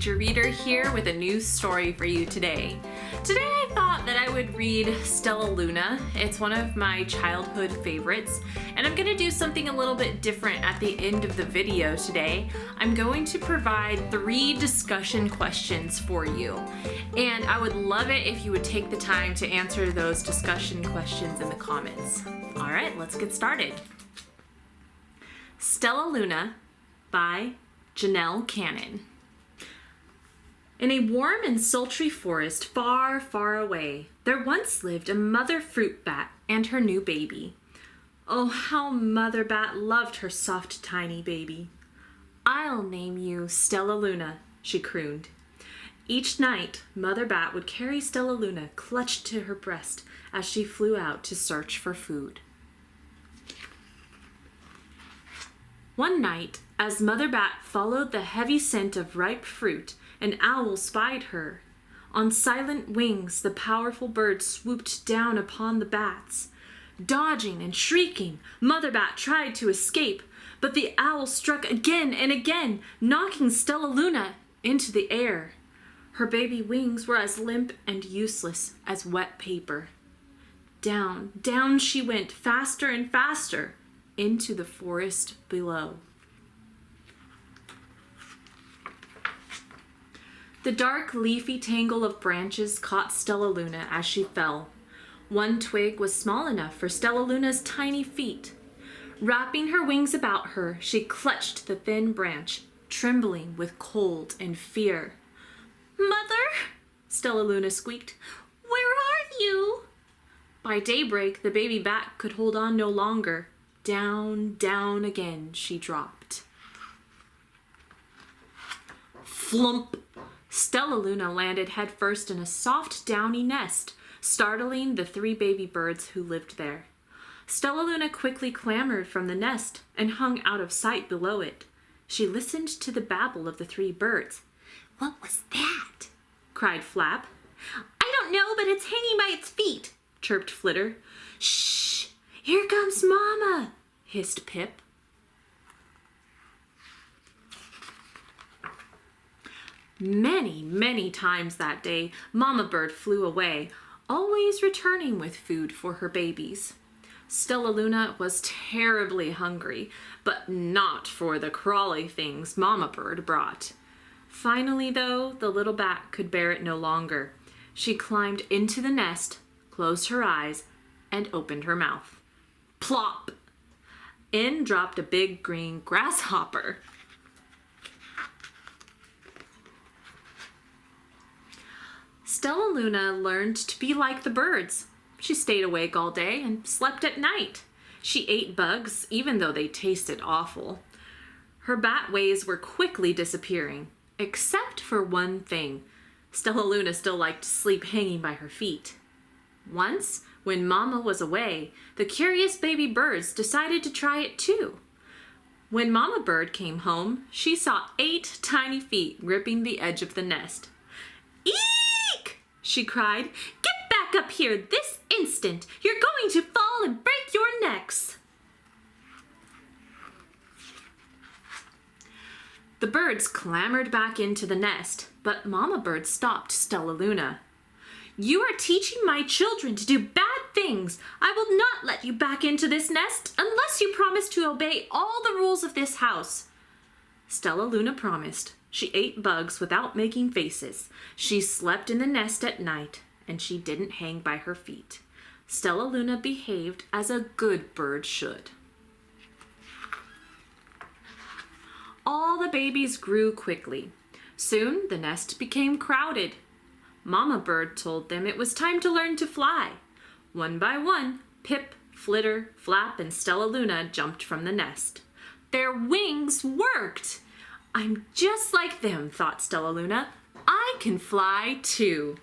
Teacher Reader here with a new story for you today. Today I thought that I would read Stellaluna. It's one of my childhood favorites, and I'm going to do something a little bit different at the end of the video today. I'm going to provide 3 discussion questions for you, and I would love it if you would take the time to answer those discussion questions in the comments. Alright, let's get started. Stellaluna by Janell Cannon. In a warm and sultry forest far, far away, there once lived a mother fruit bat and her new baby. Oh, how Mother Bat loved her soft, tiny baby. "I'll name you Stellaluna," she crooned. Each night, Mother Bat would carry Stellaluna clutched to her breast as she flew out to search for food. One night, as Mother Bat followed the heavy scent of ripe fruit, an owl spied her. On silent wings, the powerful bird swooped down upon the bats. Dodging and shrieking, Mother Bat tried to escape, but the owl struck again and again, knocking Stellaluna into the air. Her baby wings were as limp and useless as wet paper. Down, down she went, faster and faster, into the forest below. The dark, leafy tangle of branches caught Stellaluna as she fell. One twig was small enough for Stellaluna's tiny feet. Wrapping her wings about her, she clutched the thin branch, trembling with cold and fear. "Mother," Stellaluna squeaked, "where are you?" By daybreak, the baby bat could hold on no longer. Down, down again she dropped. Flump! Stellaluna landed headfirst in a soft, downy nest, startling the 3 baby birds who lived there. Stellaluna quickly clambered from the nest and hung out of sight below it. She listened to the babble of the 3 birds. "What was that?" cried Flap. "I don't know, but it's hanging by its feet," chirped Flitter. "Shh! Here comes Mama!" hissed Pip. Many, many times that day, Mama Bird flew away, always returning with food for her babies. Stellaluna was terribly hungry, but not for the crawly things Mama Bird brought. Finally, though, the little bat could bear it no longer. She climbed into the nest, closed her eyes, and opened her mouth. Plop! In dropped a big green grasshopper. Stellaluna learned to be like the birds. She stayed awake all day and slept at night. She ate bugs, even though they tasted awful. Her bat ways were quickly disappearing, except for one thing. Stellaluna still liked to sleep hanging by her feet. Once, when Mama was away, the curious baby birds decided to try it too. When Mama Bird came home, she saw 8 tiny feet gripping the edge of the nest. "Eek!" she cried. "Get back up here this instant! You're going to fall and break your necks!" The birds clambered back into the nest, but Mama Bird stopped Stellaluna. "You are teaching my children to do bad things. I will not let you back into this nest unless you promise to obey all the rules of this house." Stellaluna promised. She ate bugs without making faces. She slept in the nest at night, and she didn't hang by her feet. Stellaluna behaved as a good bird should. All the babies grew quickly. Soon the nest became crowded. Mama Bird told them it was time to learn to fly. One by one, Pip, Flitter, Flap, and Stellaluna jumped from the nest. Their wings worked! "I'm just like them," thought Stellaluna. "I can fly too."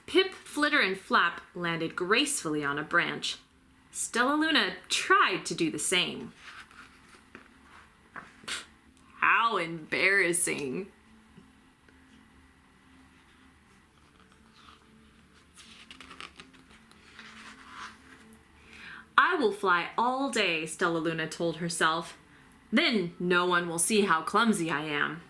Pip, Flitter, and Flap landed gracefully on a branch. Stellaluna tried to do the same. How embarrassing. "I will fly all day," Stellaluna told herself. Then no one will see how clumsy I am.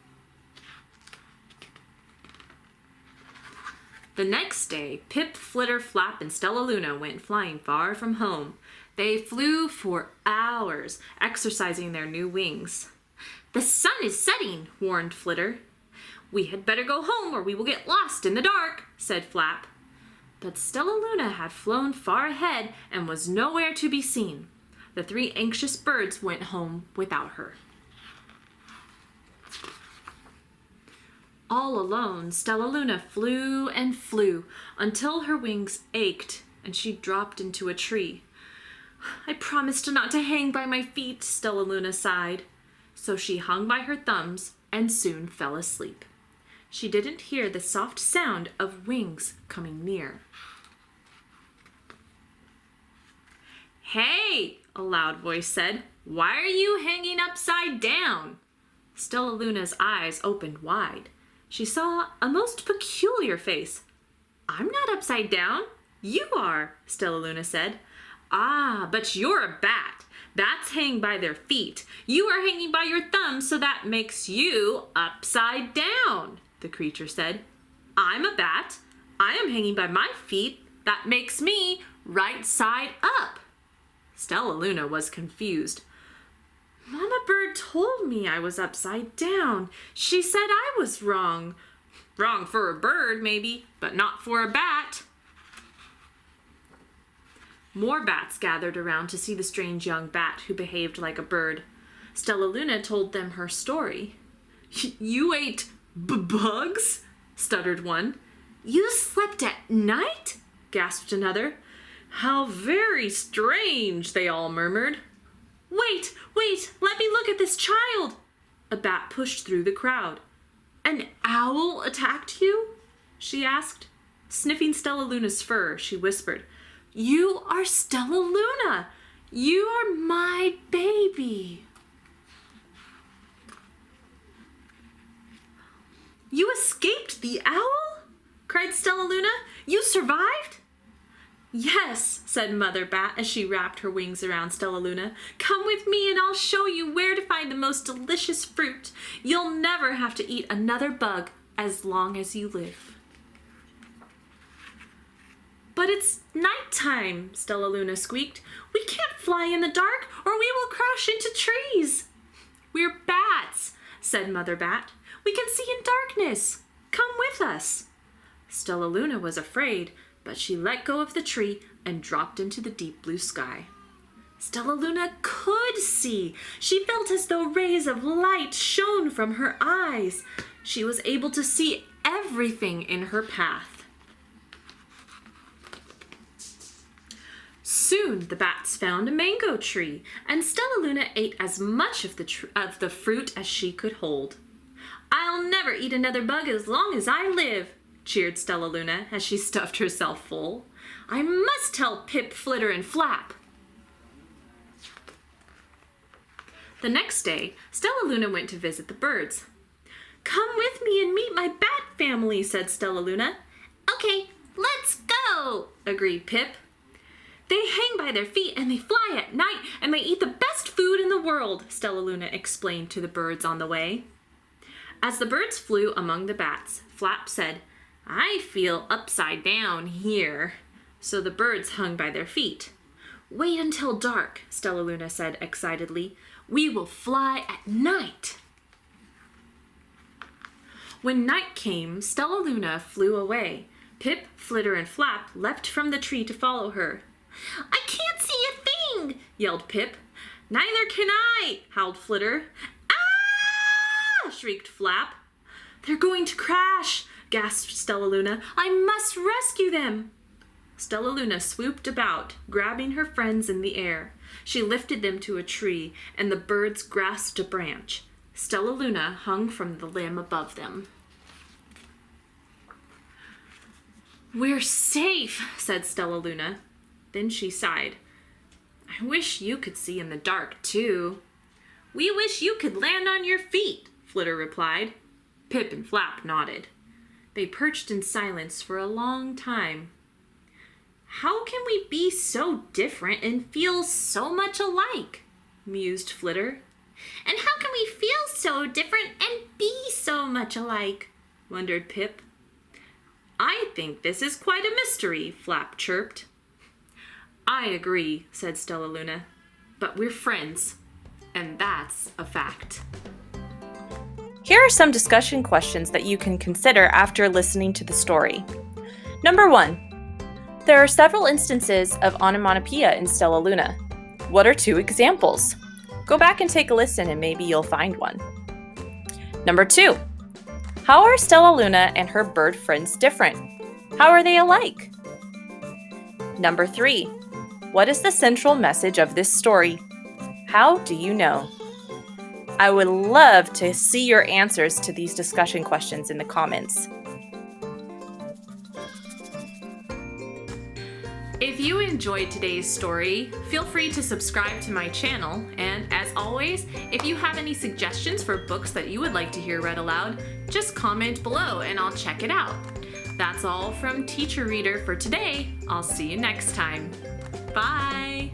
The next day, Pip, Flitter, Flap, and Stellaluna went flying far from home. They flew for hours, exercising their new wings. "The sun is setting," warned Flitter. "We had better go home or we will get lost in the dark," said Flap. But Stellaluna had flown far ahead and was nowhere to be seen. The three anxious birds went home without her. All alone, Stellaluna flew and flew until her wings ached and she dropped into a tree. "I promised not to hang by my feet," Stellaluna sighed. So she hung by her thumbs and soon fell asleep. She didn't hear the soft sound of wings coming near. "Hey," a loud voice said, "why are you hanging upside down?" Stellaluna's eyes opened wide. She saw a most peculiar face. "I'm not upside down. You are," Stellaluna said. "Ah, but you're a bat. Bats hang by their feet. You are hanging by your thumbs, so that makes you upside down," the creature said. "I'm a bat. I am hanging by my feet. That makes me right side up." Stellaluna was confused. "Mama Bird told me I was upside down. She said I was wrong. Wrong for a bird, maybe, but not for a bat." More bats gathered around to see the strange young bat who behaved like a bird. Stellaluna told them her story. "You ate bugs?" stuttered one. "You slept at night?" gasped another. "How very strange," they all murmured. Wait, let me look at this child." A bat pushed through the crowd. "An owl attacked you?" she asked. Sniffing Stellaluna's fur, she whispered, "You are Stellaluna. You are my baby." "You escaped the owl?" cried Stellaluna. "You survived?" "Yes," said Mother Bat as she wrapped her wings around Stellaluna. "Come with me and I'll show you where to find the most delicious fruit. You'll never have to eat another bug as long as you live." "But it's nighttime," Stellaluna squeaked. "We can't fly in the dark or we will crash into trees." "We're bats," said Mother Bat. "We can see in darkness. Come with us." Stellaluna was afraid, but she let go of the tree and dropped into the deep blue sky. Stellaluna could see. She felt as though rays of light shone from her eyes. She was able to see everything in her path. Soon the bats found a mango tree, and Stellaluna ate as much of the fruit as she could hold. "I'll never eat another bug as long as I live," cheered Stellaluna as she stuffed herself full. "I must tell Pip, Flitter, and Flap." The next day, Stellaluna went to visit the birds. "Come with me and meet my bat family," said Stellaluna. "Okay, let's go," agreed Pip. "They hang by their feet and they fly at night and they eat the best food in the world," Stellaluna explained to the birds on the way. As the birds flew among the bats, Flap said, "I feel upside down here." So the birds hung by their feet. "Wait until dark," Stellaluna said excitedly. "We will fly at night." When night came, Stellaluna flew away. Pip, Flitter, and Flap leapt from the tree to follow her. "I can't see a thing," yelled Pip. "Neither can I," howled Flitter. "Ah!" shrieked Flap. "They're going to crash," gasped Stellaluna. "I must rescue them." Stellaluna swooped about, grabbing her friends in the air. She lifted them to a tree, and the birds grasped a branch. Stellaluna hung from the limb above them. "We're safe," said Stellaluna. Then she sighed. "I wish you could see in the dark, too." "We wish you could land on your feet," Flitter replied. Pip and Flap nodded. They perched in silence for a long time. "How can we be so different and feel so much alike?" mused Flitter. And how can we feel so different and be so much alike? Wondered Pip. I think this is quite a mystery, Flap chirped. I agree, said Stellaluna. But we're friends, and that's a fact. Here are some discussion questions that you can consider after listening to the story. Number 1. There are several instances of onomatopoeia in Stellaluna. What are 2 examples? Go back and take a listen and maybe you'll find one. Number 2. How are Stellaluna and her bird friends different? How are they alike? Number 3. What is the central message of this story? How do you know? I would love to see your answers to these discussion questions in the comments. If you enjoyed today's story, feel free to subscribe to my channel, and as always, if you have any suggestions for books that you would like to hear read aloud, just comment below and I'll check it out. That's all from Teacher Reader for today. I'll see you next time. Bye!